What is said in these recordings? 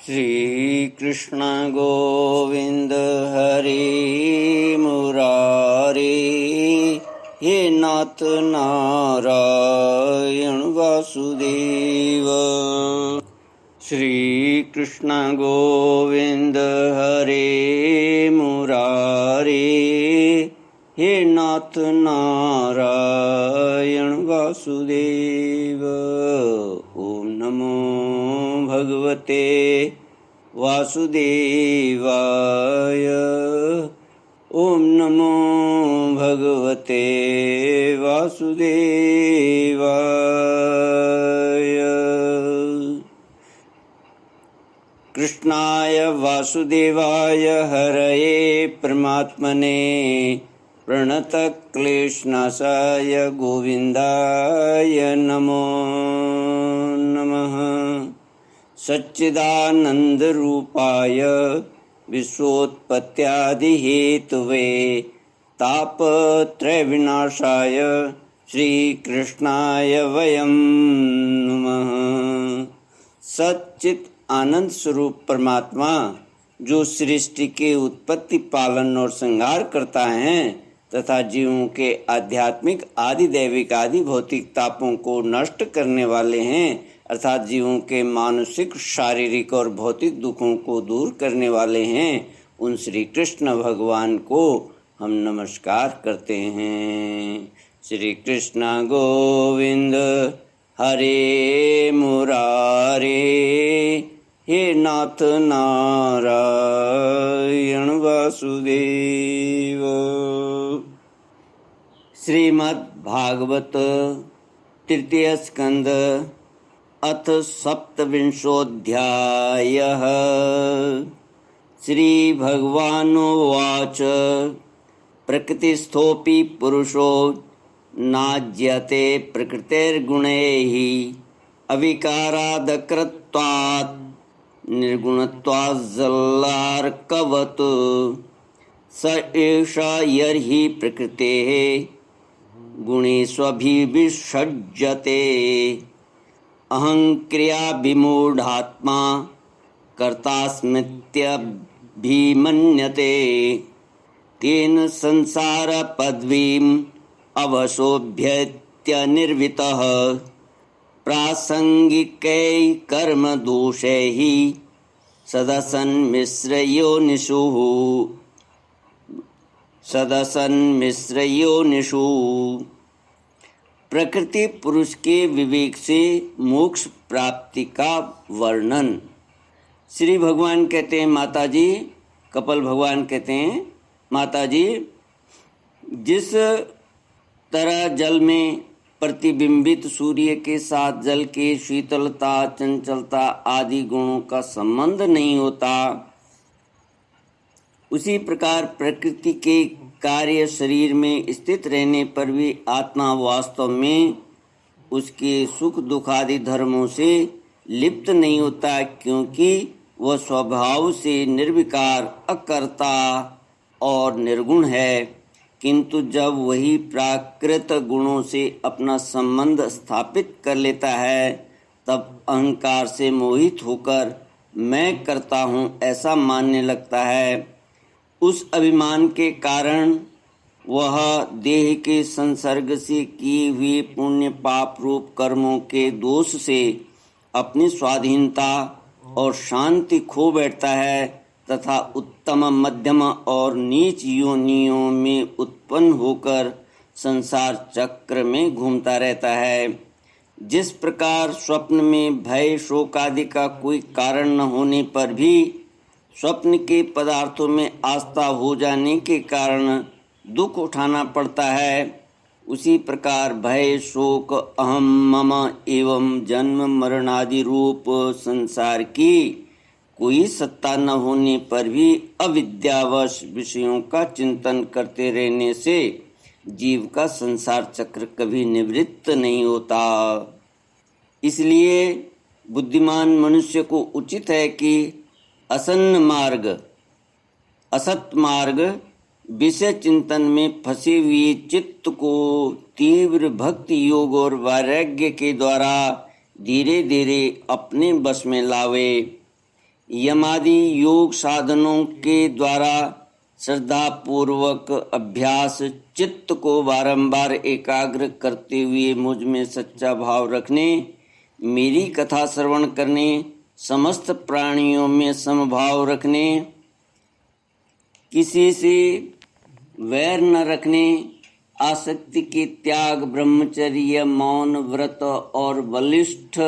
श्री कृष्ण गोविंद हरि मुरारी, हे नाथ नारायण वासुदेव। श्री कृष्ण गोविंद हरि मुरारी, हे नाथ नारायण वासुदेव। ओम नमो भगवते वासुदेवाय। ओम नमो भगवते वासुदेवाय। कृष्णाय वासुदेवाय हरये परमात्मने प्रणतक्लेशनाशाय गोविन्दाय नमो नमः। सच्चिदानन्दरूपाय विश्वोत्पत्त्यादिहेतवे तापत्रयविनाशाय श्रीकृष्णाय वयं नमः। सच्चित आनंद स्वरूप परमात्मा जो सृष्टि के उत्पत्ति, पालन और संहार करता है तथा जीवों के आध्यात्मिक आदि दैविक आदि भौतिक तापों को नष्ट करने वाले हैं, अर्थात जीवों के मानसिक, शारीरिक और भौतिक दुखों को दूर करने वाले हैं, उन श्री कृष्ण भगवान को हम नमस्कार करते हैं। श्री कृष्ण गोविंद हरे मुरारे, हे नाथ नारायण वासुदेव। श्रीमद् भागवत तृतीय स्कंद अथ सप्तविंशोऽध्यायः। श्री भगवानुवाच प्रकृतिस्थोऽपि पुरुषो नाज्यते प्रकृतेर्गुणैः अविकारादकृत्वात् निर्गुणत्वाज्जलार्कवत् स एष यर्हि प्रकृतेः गुणेष्वभिविसज्जते अहं क्रियाविमूढात्मा कर्तास्मीत्यभिमन्यते तेन संसारपदवीम् अवशोभ्यत्यनिर्वृतः प्रासंगिकैः कर्मदोषैः सदसन्मिश्रयोनिषु। प्रकृति पुरुष के विवेक से मोक्ष प्राप्ति का वर्णन। श्री भगवान कहते हैं, माता जी, कपिल भगवान कहते हैं, माता जी, जिस तरह जल में प्रतिबिंबित सूर्य के साथ जल के शीतलता, चंचलता आदि गुणों का संबंध नहीं होता, उसी प्रकार प्रकृति के कार्य शरीर में स्थित रहने पर भी आत्मा वास्तव में उसके सुख दुख आदि धर्मों से लिप्त नहीं होता, क्योंकि वह स्वभाव से निर्विकार, अकर्ता और निर्गुण है। किंतु जब वही प्राकृत गुणों से अपना संबंध स्थापित कर लेता है, तब अहंकार से मोहित होकर मैं करता हूँ ऐसा मानने लगता है। उस अभिमान के कारण वह देह के संसर्ग से किए हुए पुण्य पाप रूप कर्मों के दोष से अपनी स्वाधीनता और शांति खो बैठता है तथा उत्तम, मध्यम और नीच योनियों में उत्पन्न होकर संसार चक्र में घूमता रहता है। जिस प्रकार स्वप्न में भय, शोक आदि का कोई कारण न होने पर भी स्वप्न के पदार्थों में आस्था हो जाने के कारण दुख उठाना पड़ता है, उसी प्रकार भय, शोक, अहम, मम एवं जन्म मरण आदि रूप संसार की कोई सत्ता न होने पर भी अविद्यावश विषयों का चिंतन करते रहने से जीव का संसार चक्र कभी निवृत्त नहीं होता। इसलिए बुद्धिमान मनुष्य को उचित है कि असन्न मार्ग, असत मार्ग, विषय चिंतन में फंसे हुए चित्त को तीव्र भक्ति योग और वैराग्य के द्वारा धीरे धीरे अपने बस में लावे। यमादि योग साधनों के द्वारा श्रद्धा पूर्वक अभ्यास चित्त को बारंबार एकाग्र करते हुए मुझ में सच्चा भाव रखने, मेरी कथा श्रवण करने, समस्त प्राणियों में समभाव रखने, किसी से वैर न रखने, आसक्ति के त्याग, ब्रह्मचर्य, मौन व्रत और बलिष्ठ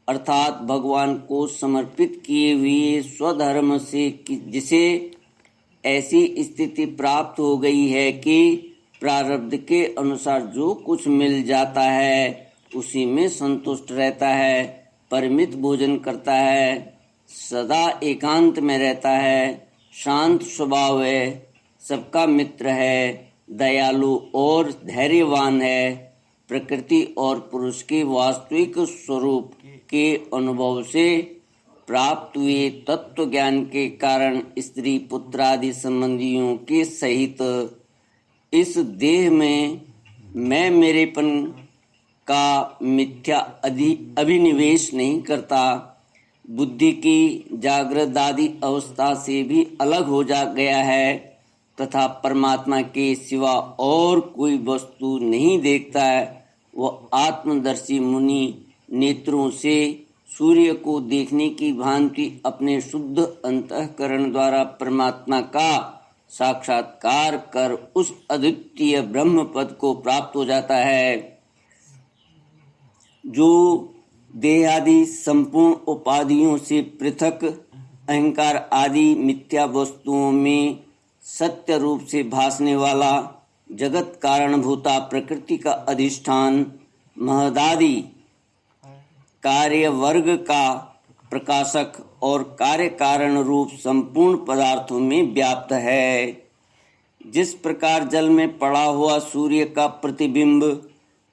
अर्थात भगवान को समर्पित किए हुए स्वधर्म से जिसे ऐसी स्थिति प्राप्त हो गई है कि प्रारब्ध के अनुसार जो कुछ मिल जाता है उसी में संतुष्ट रहता है, परिमित भोजन करता है, सदा एकांत में रहता है, शांत स्वभाव है, सबका मित्र है, दयालु और धैर्यवान है, प्रकृति और पुरुष के वास्तविक स्वरूप के अनुभव से प्राप्त हुए तत्व ज्ञान के कारण स्त्री पुत्र आदि संबंधियों के सहित इस देह में मैं मेरेपन का मिथ्या अभिनिवेश नहीं करता, बुद्धि की जागृत आदि अवस्था से भी अलग हो जा गया है तथा परमात्मा के सिवा और कोई वस्तु नहीं देखता है। वह आत्मदर्शी मुनि नेत्रों से सूर्य को देखने की भांति अपने शुद्ध अंतःकरण द्वारा परमात्मा का साक्षात्कार कर उस अद्वितीय ब्रह्म पद को प्राप्त हो जाता है जो देहादि संपूर्ण उपाधियों से पृथक अहंकार आदि मिथ्या वस्तुओं में सत्य रूप से भासने वाला जगत कारणभूता प्रकृति का अधिष्ठान महदादि कार्य वर्ग का प्रकाशक और कार्य कारण रूप संपूर्ण पदार्थों में व्याप्त है। जिस प्रकार जल में पड़ा हुआ सूर्य का प्रतिबिंब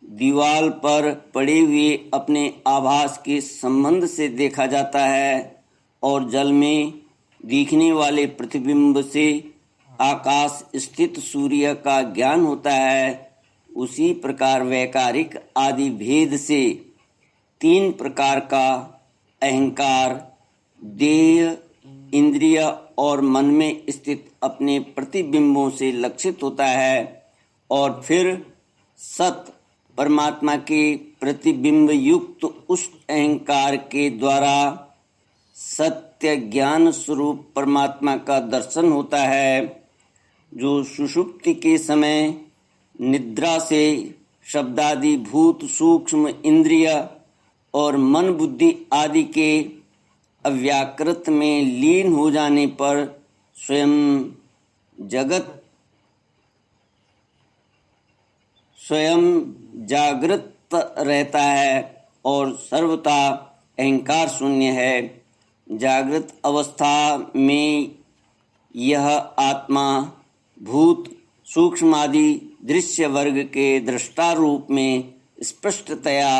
दीवाल पर पड़े हुए अपने आभास के संबंध से देखा जाता है और जल में दिखने वाले प्रतिबिंब से आकाश स्थित सूर्य का ज्ञान होता है, उसी प्रकार वैकारिक आदि भेद से तीन प्रकार का अहंकार देह, इंद्रिय और मन में स्थित अपने प्रतिबिंबों से लक्षित होता है और फिर सत परमात्मा के प्रतिबिंब युक्त उस अहंकार के द्वारा सत्य ज्ञान स्वरूप परमात्मा का दर्शन होता है, जो सुषुप्ति के समय निद्रा से शब्दादि भूत सूक्ष्म इंद्रिय और मन बुद्धि आदि के अव्याकृत में लीन हो जाने पर स्वयं जागृत रहता है और सर्वथा अहंकार शून्य है। जागृत अवस्था में यह आत्मा भूत सूक्ष्म आदि दृश्य वर्ग के दृष्टा रूप में स्पष्टतया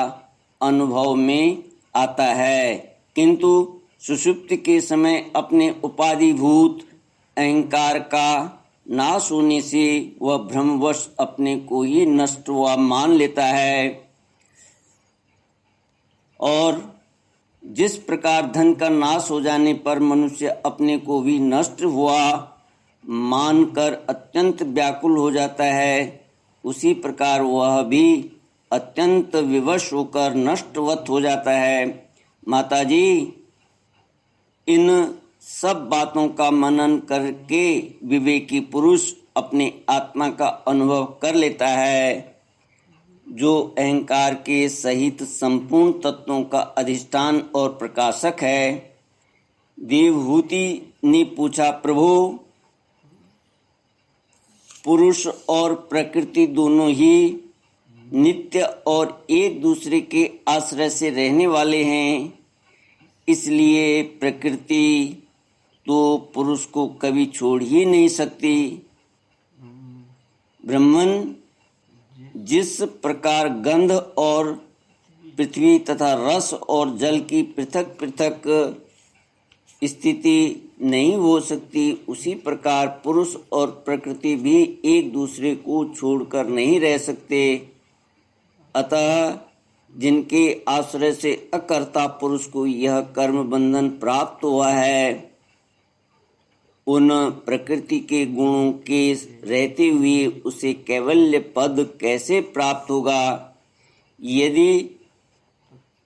अनुभव में आता है, किंतु सुषुप्ति के समय अपने उपाधिभूत अहंकार का नाश होने से वह भ्रमवश अपने को ही नष्ट हुआ मान लेता है। और जिस प्रकार धन का नाश हो जाने पर मनुष्य अपने को भी नष्ट हुआ मानकर अत्यंत व्याकुल हो जाता है, उसी प्रकार वह भी अत्यंत विवश होकर नष्टवत हो जाता है। माताजी, इन सब बातों का मनन करके विवेकी पुरुष अपने आत्मा का अनुभव कर लेता है, जो अहंकार के सहित संपूर्ण तत्वों का अधिष्ठान और प्रकाशक है। देवहूति ने पूछा, प्रभु, पुरुष और प्रकृति दोनों ही नित्य और एक दूसरे के आश्रय से रहने वाले हैं, इसलिए प्रकृति तो पुरुष को कभी छोड़ ही नहीं सकती। ब्रह्मन जिस प्रकार गंध और पृथ्वी तथा रस और जल की पृथक पृथक स्थिति नहीं हो सकती, उसी प्रकार पुरुष और प्रकृति भी एक दूसरे को छोड़कर नहीं रह सकते। अतः जिनके आश्रय से अकर्ता पुरुष को यह कर्म बंधन प्राप्त हुआ है, उन प्रकृति के गुणों के रहते हुए उसे कैवल्य पद कैसे प्राप्त होगा? यदि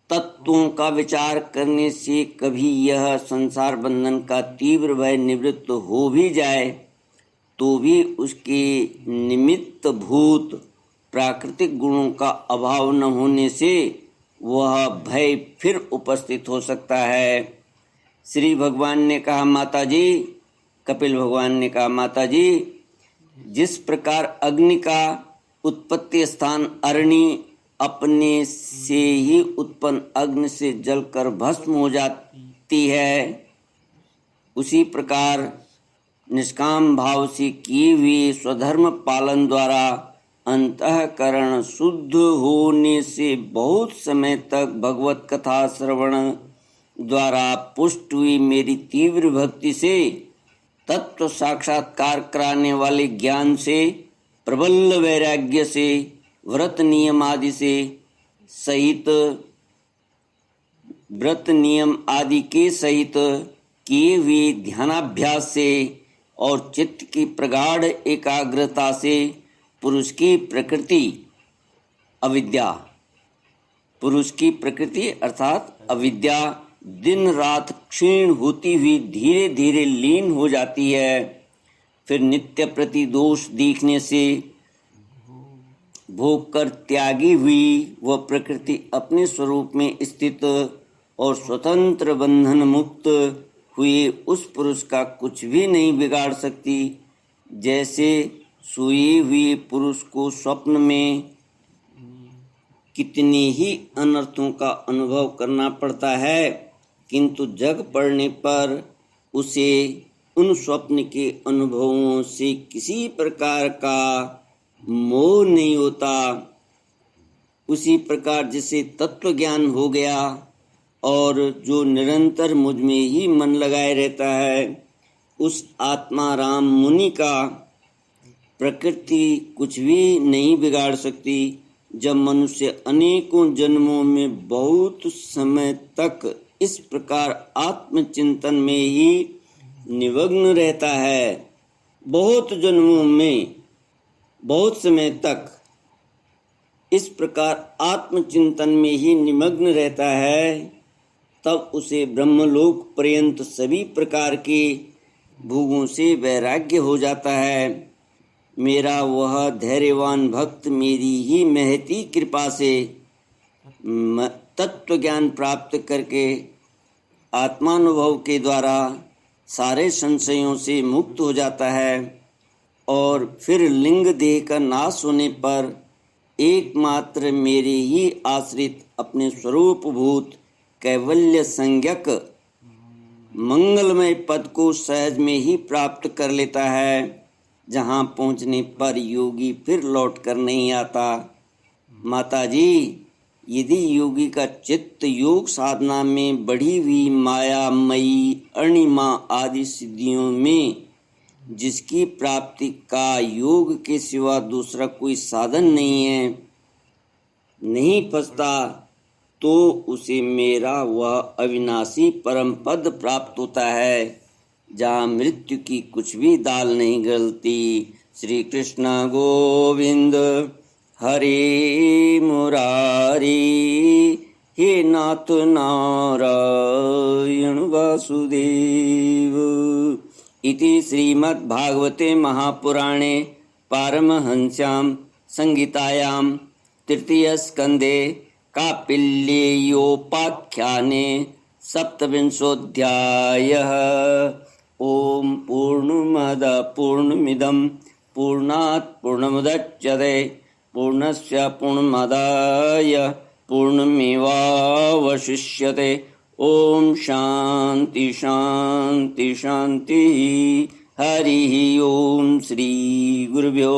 तत्वों का विचार करने से कभी यह संसार बंधन का तीव्र भय निवृत्त हो भी जाए तो भी उसके निमित्त भूत प्राकृतिक गुणों का अभाव न होने से वह भय फिर उपस्थित हो सकता है। श्री भगवान ने कहा, माता जी, कपिल भगवान ने कहा, माता जी, जिस प्रकार अग्नि का उत्पत्ति स्थान अरणि अपने से ही उत्पन्न अग्नि से जलकर भस्म हो जाती है, उसी प्रकार निष्काम भाव से किए हुए स्वधर्म पालन द्वारा अंतःकरण शुद्ध होने से बहुत समय तक भगवत कथा श्रवण द्वारा पुष्ट हुई मेरी तीव्र भक्ति से, तत्व साक्षात्कार कराने वाले ज्ञान से, प्रबल वैराग्य से, व्रत नियम आदि से सहित व्रत नियम आदि के सहित किए हुए ध्यानाभ्यास से और चित्त की प्रगाढ़ एकाग्रता से पुरुष की प्रकृति अविद्या, पुरुष की प्रकृति अर्थात अविद्या दिन रात क्षीण होती हुई धीरे धीरे लीन हो जाती है। फिर नित्य प्रति दोष दिखने से भोग कर त्यागी हुई वह प्रकृति अपने स्वरूप में स्थित और स्वतंत्र बंधन मुक्त हुए उस पुरुष का कुछ भी नहीं बिगाड़ सकती। जैसे सोए हुए पुरुष को स्वप्न में कितने ही अनर्थों का अनुभव करना पड़ता है, किंतु जग पड़ने पर उसे उन स्वप्न के अनुभवों से किसी प्रकार का मोह नहीं होता। उसी प्रकार जिसे तत्व ज्ञान हो गया और जो निरंतर मुझ में ही मन लगाए रहता है, उस आत्मा राम मुनि का प्रकृति कुछ भी नहीं बिगाड़ सकती। जब मनुष्य अनेकों जन्मों में बहुत समय तक इस प्रकार आत्मचिंतन में ही निमग्न रहता है, बहुत जन्मों में बहुत समय तक इस प्रकार आत्मचिंतन में ही निमग्न रहता है, तब उसे ब्रह्मलोक पर्यंत सभी प्रकार के भोगों से वैराग्य हो जाता है। मेरा वह धैर्यवान भक्त मेरी ही महती कृपा से तत्व ज्ञान प्राप्त करके आत्मानुभव के द्वारा सारे संशयों से मुक्त हो जाता है और फिर लिंग देह का नाश होने पर एकमात्र मेरे ही आश्रित अपने स्वरूप भूत कैवल्य संज्ञक मंगलमय पद को सहज में ही प्राप्त कर लेता है, जहाँ पहुँचने पर योगी फिर लौट कर नहीं आता। माता जी, यदि योगी का चित्त योग साधना में बढ़ी हुई मायामयी अणिमा आदि सिद्धियों में जिसकी प्राप्ति का योग के सिवा दूसरा कोई साधन नहीं है, नहीं फंसता, तो उसे मेरा वह अविनाशी परम पद प्राप्त होता है, जहाँ मृत्यु की कुछ भी दाल नहीं गलती। श्री कृष्ण गोविंद हरे मुरारी, हे नाथ नारायण वासुदेव। इति श्रीमद्भागवते महापुराणे पारमहंस्यां संहितायां तृतीय स्कंदे कापिल्येयोपाख्याने सप्तविंशोऽध्यायः। ओम पूर्णमद पूर्णमिदं पूर्णात् पूर्णमुदच्यते पूर्णस्य पूर्णमादाय पूर्णमेवावशिष्यते। ओम शांति शांति शांति। हरि ओम। श्री गुरुभ्यो